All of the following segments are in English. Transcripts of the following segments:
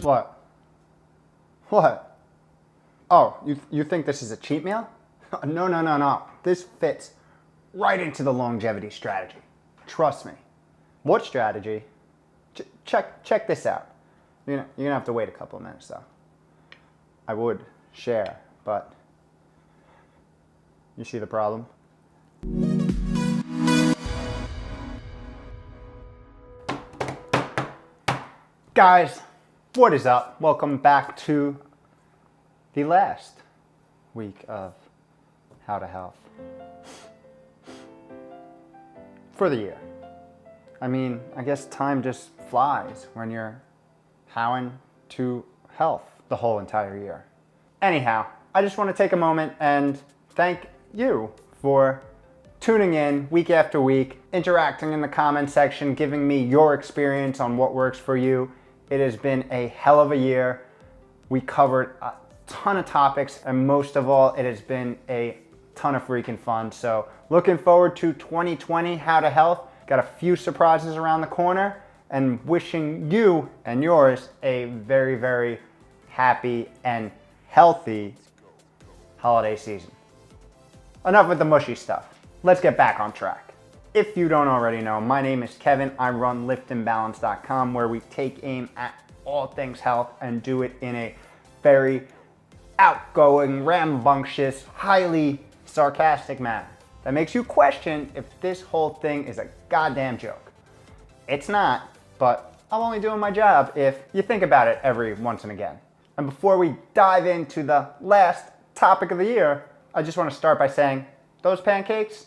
What? What? Oh, you think this is a cheat meal? No, no, no, no. This fits right into the longevity strategy. Trust me. What strategy? Check this out. You're gonna have to wait a couple of minutes though. I would share, but you see the problem? Guys, what is up? Welcome back to the last week of How to Health for the year. I mean, I guess time just flies when you're howing to health the whole entire year. Anyhow, I just want to take a moment and thank you for tuning in week after week, interacting in the comment section, giving me your experience on what works for you. It has been a hell of a year. We covered a ton of topics, and most of all, it has been a ton of freaking fun. So looking forward to 2020, How to Health. Got a few surprises around the corner, and wishing you and yours a very, very happy and healthy holiday season. Enough with the mushy stuff. Let's get back on track. If you don't already know, my name is Kevin. I run liftandbalance.com, where we take aim at all things health and do it in a very outgoing, rambunctious, highly sarcastic manner that makes you question if this whole thing is a goddamn joke. It's not, but I'm only doing my job if you think about it every once and again. And before we dive into the last topic of the year, I just want to start by saying those pancakes,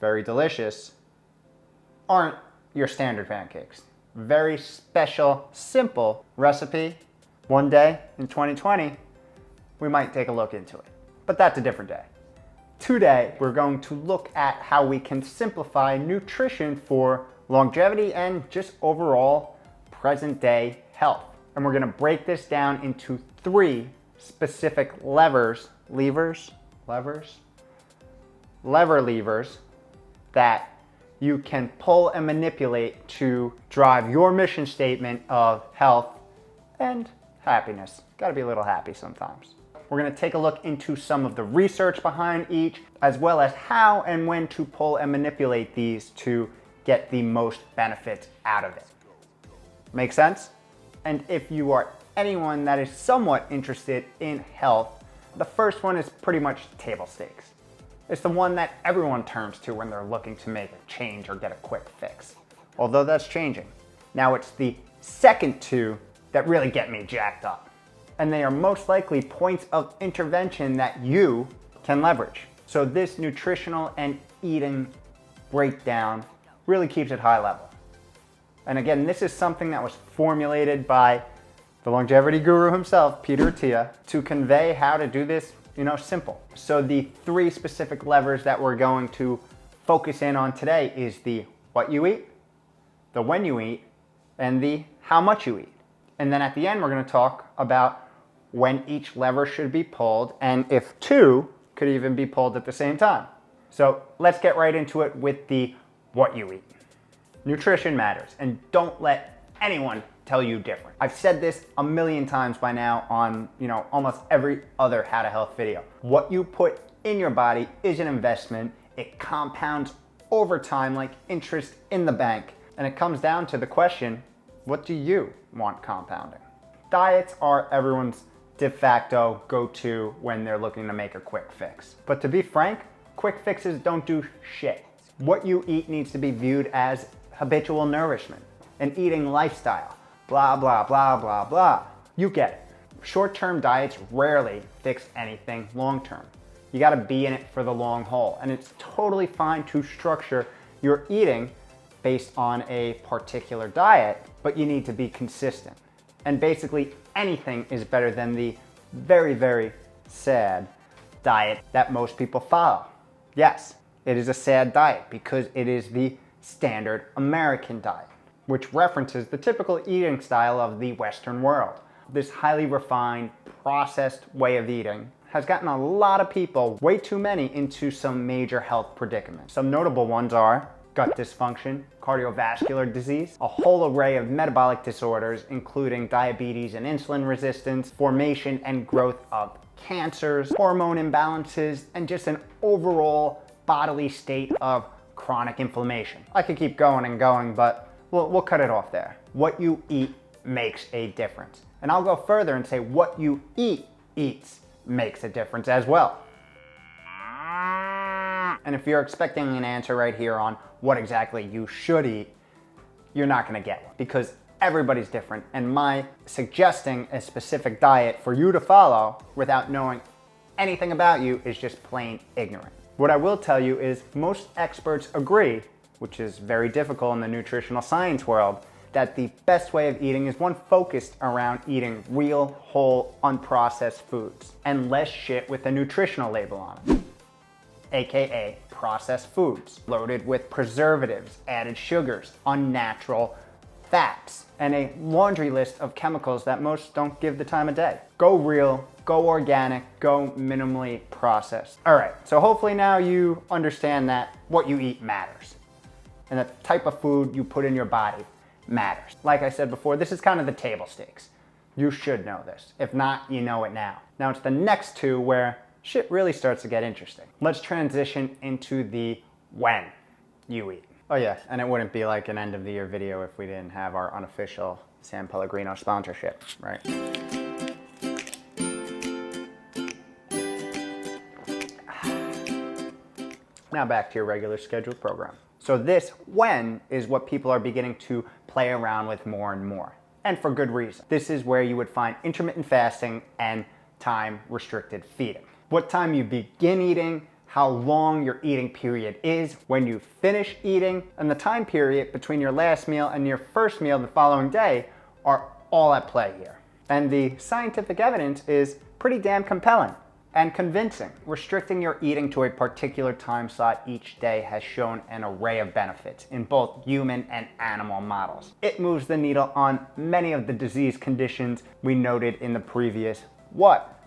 very delicious, aren't your standard pancakes. Very special, simple recipe. One day in 2020, we might take a look into it, but that's a different day. Today, we're going to look at how we can simplify nutrition for longevity and just overall present day health. And we're gonna break this down into 3 specific levers that you can pull and manipulate to drive your mission statement of health and happiness. Gotta be a little happy sometimes. We're gonna take a look into some of the research behind each, as well as how and when to pull and manipulate these to get the most benefits out of it. Make sense? And if you are anyone that is somewhat interested in health, the first one is pretty much table stakes. It's the one that everyone turns to when they're looking to make a change or get a quick fix. Although that's changing. Now it's the second 2 that really get me jacked up. And they are most likely points of intervention that you can leverage. So this nutritional and eating breakdown really keeps it high level. And again, this is something that was formulated by the longevity guru himself, Peter Attia, to convey how to do this simple. So the 3 specific levers that we're going to focus in on today is the what you eat, the when you eat, and the how much you eat. And then at the end, we're going to talk about when each lever should be pulled and if 2 could even be pulled at the same time. So let's get right into it with the what you eat. Nutrition matters, and don't let anyone tell you different. I've said this a million times by now on, almost every other How to Health video. What you put in your body is an investment. It compounds over time like interest in the bank. And it comes down to the question, what do you want compounding? Diets are everyone's de facto go-to when they're looking to make a quick fix. But to be frank, quick fixes don't do shit. What you eat needs to be viewed as habitual nourishment, an eating lifestyle. Blah, blah, blah, blah, blah. You get it. Short-term diets rarely fix anything long-term. You gotta be in it for the long haul. And it's totally fine to structure your eating based on a particular diet, but you need to be consistent. And basically anything is better than the very, very sad diet that most people follow. Yes, it is a sad diet because it is the standard American diet, which references the typical eating style of the Western world. This highly refined, processed way of eating has gotten a lot of people, way too many, into some major health predicaments. Some notable ones are gut dysfunction, cardiovascular disease, a whole array of metabolic disorders, including diabetes and insulin resistance, formation and growth of cancers, hormone imbalances, and just an overall bodily state of chronic inflammation. I could keep going and going, but we'll cut it off there. What you eat makes a difference. And I'll go further and say what you eats makes a difference as well. And if you're expecting an answer right here on what exactly you should eat, you're not gonna get one, because everybody's different, and my suggesting a specific diet for you to follow without knowing anything about you is just plain ignorant. What I will tell you is most experts agree, which is very difficult in the nutritional science world, that the best way of eating is one focused around eating real, whole, unprocessed foods and less shit with a nutritional label on it, aka processed foods, loaded with preservatives, added sugars, unnatural fats, and a laundry list of chemicals that most don't give the time of day. Go real, go organic, go minimally processed. All right, so hopefully now you understand that what you eat matters, and the type of food you put in your body matters. Like I said before, this is kind of the table stakes. You should know this. If not, you know it now. Now it's the next two where shit really starts to get interesting. Let's transition into the when you eat. Oh yeah, and it wouldn't be like an end of the year video if we didn't have our unofficial San Pellegrino sponsorship, right? Now back to your regular scheduled program. So this when is what people are beginning to play around with more and more, and for good reason. This is where you would find intermittent fasting and time restricted feeding. What time you begin eating, how long your eating period is, when you finish eating, and the time period between your last meal and your first meal the following day are all at play here. And the scientific evidence is pretty damn compelling and convincing. Restricting your eating to a particular time slot each day has shown an array of benefits in both human and animal models. It moves the needle on many of the disease conditions we noted in the previous what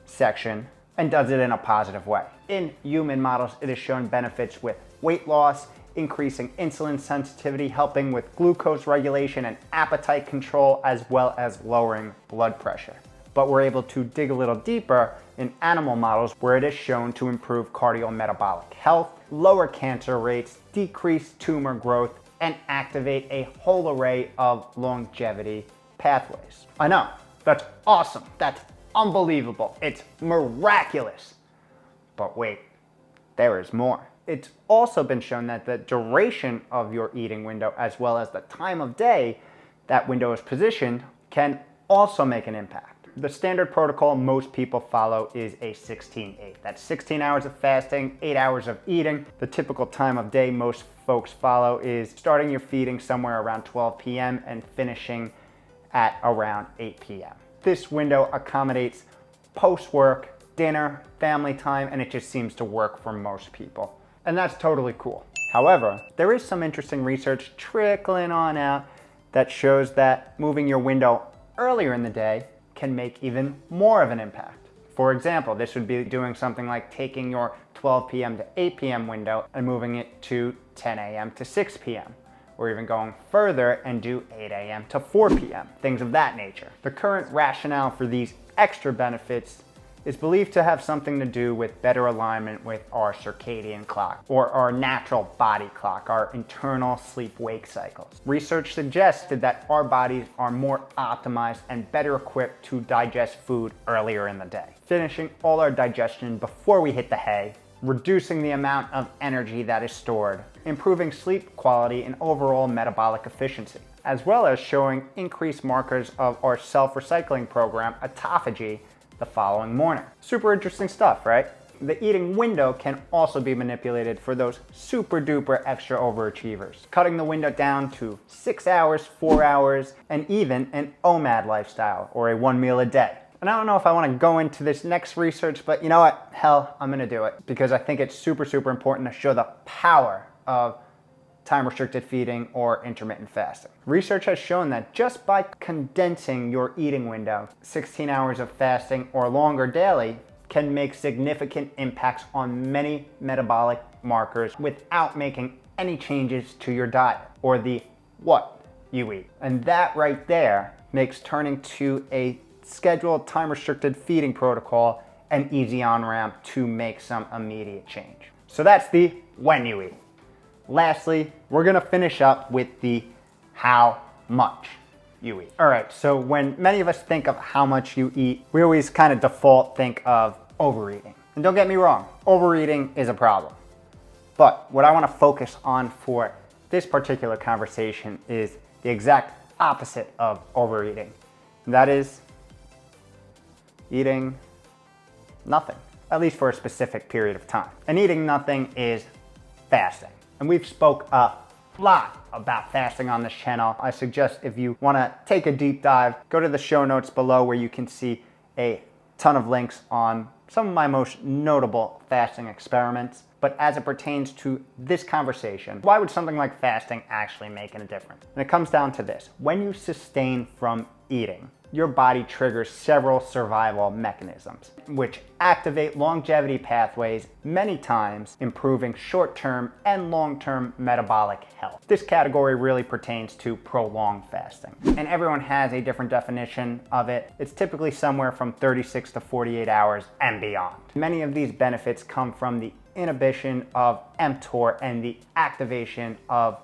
section, and does it in a positive way. In human models, it has shown benefits with weight loss, increasing insulin sensitivity, helping with glucose regulation and appetite control, as well as lowering blood pressure. But we're able to dig a little deeper in animal models where it is shown to improve cardiometabolic health, lower cancer rates, decrease tumor growth, and activate a whole array of longevity pathways. I know, that's awesome, that's unbelievable, it's miraculous. But wait, there is more. It's also been shown that the duration of your eating window, as well as the time of day that window is positioned, can also make an impact. The standard protocol most people follow is a 16-8. That's 16 hours of fasting, 8 hours of eating. The typical time of day most folks follow is starting your feeding somewhere around 12 p.m. and finishing at around 8 p.m. This window accommodates post-work, dinner, family time, and it just seems to work for most people. And that's totally cool. However, there is some interesting research trickling on out that shows that moving your window earlier in the day can make even more of an impact. For example, this would be doing something like taking your 12 p.m. to 8 p.m. window and moving it to 10 a.m. to 6 p.m. or even going further and do 8 a.m. to 4 p.m., things of that nature. The current rationale for these extra benefits is believed to have something to do with better alignment with our circadian clock, or our natural body clock, our internal sleep-wake cycles. Research suggested that our bodies are more optimized and better equipped to digest food earlier in the day, finishing all our digestion before we hit the hay, reducing the amount of energy that is stored, improving sleep quality and overall metabolic efficiency, as well as showing increased markers of our self-recycling program, autophagy, the following morning. Super interesting stuff, right? The eating window can also be manipulated for those super duper extra overachievers, cutting the window down to 6 hours, 4 hours, and even an OMAD lifestyle, or a 1 meal a day. And I don't know if I want to go into this next research, but you know what? Hell, I'm gonna do it, because I think it's super, super important to show the power of time-restricted feeding or intermittent fasting. Research has shown that just by condensing your eating window, 16 hours of fasting or longer daily can make significant impacts on many metabolic markers without making any changes to your diet or the what you eat. And that right there makes turning to a scheduled time-restricted feeding protocol an easy on-ramp to make some immediate change. So that's the when you eat. Lastly, we're gonna finish up with the how much you eat. All right, so when many of us think of how much you eat, we always kind of default think of overeating. And don't get me wrong, overeating is a problem. But what I wanna focus on for this particular conversation is the exact opposite of overeating. And that is eating nothing, at least for a specific period of time. And eating nothing is fasting. And we've spoke a lot about fasting on this channel. I suggest if you want to take a deep dive, go to the show notes below where you can see a ton of links on some of my most notable fasting experiments. But as it pertains to this conversation, why would something like fasting actually make a difference? And it comes down to this. When you sustain from eating, your body triggers several survival mechanisms, which activate longevity pathways, many times improving short-term and long-term metabolic health. This category really pertains to prolonged fasting, and everyone has a different definition of it. It's typically somewhere from 36 to 48 hours and beyond. Many of these benefits come from the inhibition of mTOR and the activation of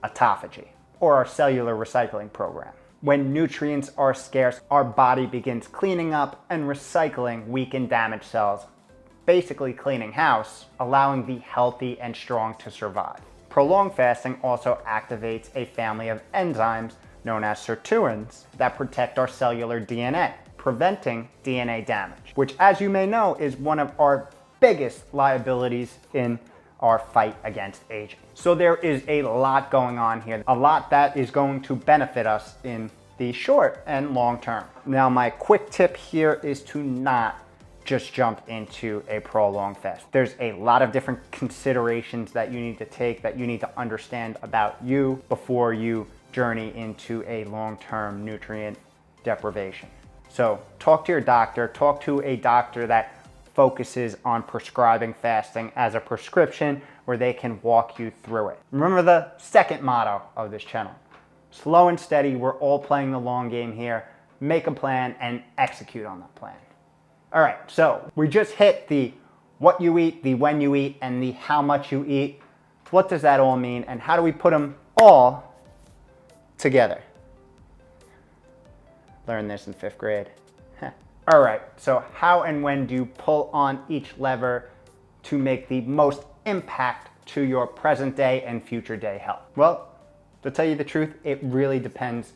autophagy, or our cellular recycling program. When nutrients are scarce, our body begins cleaning up and recycling weak and damaged cells, basically cleaning house, allowing the healthy and strong to survive. Prolonged fasting also activates a family of enzymes known as sirtuins that protect our cellular DNA, preventing DNA damage, which, as you may know, is one of our biggest liabilities in our fight against aging. So there is a lot going on here, a lot that is going to benefit us in the short and long term. Now, my quick tip here is to not just jump into a prolonged fast. There's a lot of different considerations that you need to take, that you need to understand about you before you journey into a long-term nutrient deprivation. So talk to your doctor, talk to a doctor that focuses on prescribing fasting as a prescription where they can walk you through it. Remember the second motto of this channel. Slow and steady, we're all playing the long game here. Make a plan and execute on that plan. All right, so we just hit the what you eat, the when you eat, and the how much you eat. What does that all mean, and how do we put them all together? Learned this in 5th grade. All right, so how and when do you pull on each lever to make the most impact to your present day and future day health? Well, to tell you the truth, it really depends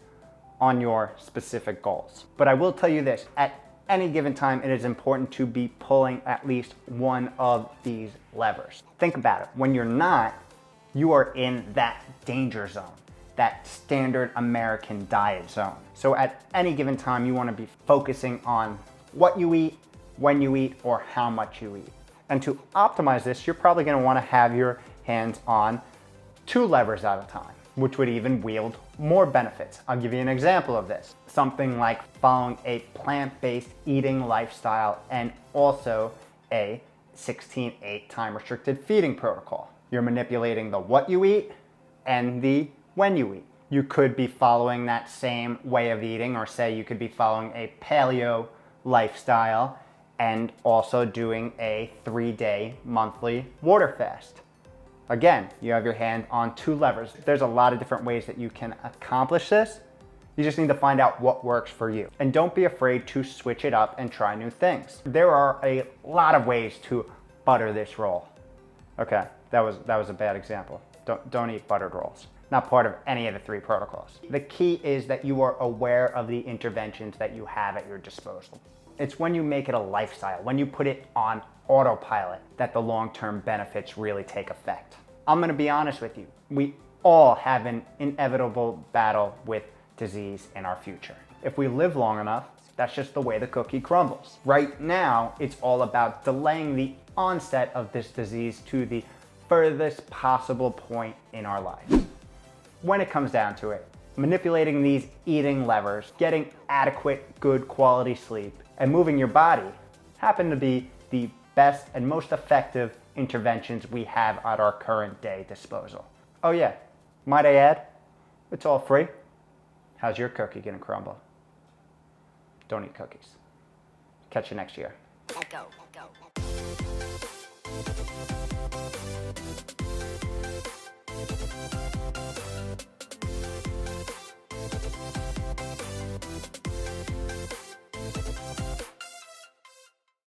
on your specific goals. But I will tell you this, at any given time, it is important to be pulling at least one of these levers. Think about it. When you're not, you are in that danger zone, that standard American diet zone. So at any given time, you want to be focusing on what you eat, when you eat, or how much you eat. And to optimize this, you're probably going to want to have your hands on 2 levers at a time, which would even wield more benefits. I'll give you an example of this. Something like following a plant-based eating lifestyle and also a 16/8 time-restricted feeding protocol. You're manipulating the what you eat and the when you eat. You could be following that same way of eating, or say you could be following a paleo lifestyle and also doing a 3-day monthly water fast. Again, you have your hand on 2 levers. There's a lot of different ways that you can accomplish this. You just need to find out what works for you. And don't be afraid to switch it up and try new things. There are a lot of ways to butter this roll. Okay, that was a bad example. Don't eat buttered rolls. Not part of any of the 3 protocols. The key is that you are aware of the interventions that you have at your disposal. It's when you make it a lifestyle, when you put it on autopilot, that the long-term benefits really take effect. I'm gonna be honest with you. We all have an inevitable battle with disease in our future. If we live long enough, that's just the way the cookie crumbles. Right now, it's all about delaying the onset of this disease to the furthest possible point in our lives. When it comes down to it, manipulating these eating levers, getting adequate, good quality sleep, and moving your body happen to be the best and most effective interventions we have at our current day disposal. Oh yeah, might I add, it's all free. How's your cookie gonna crumble? Don't eat cookies. Catch you next year. Go.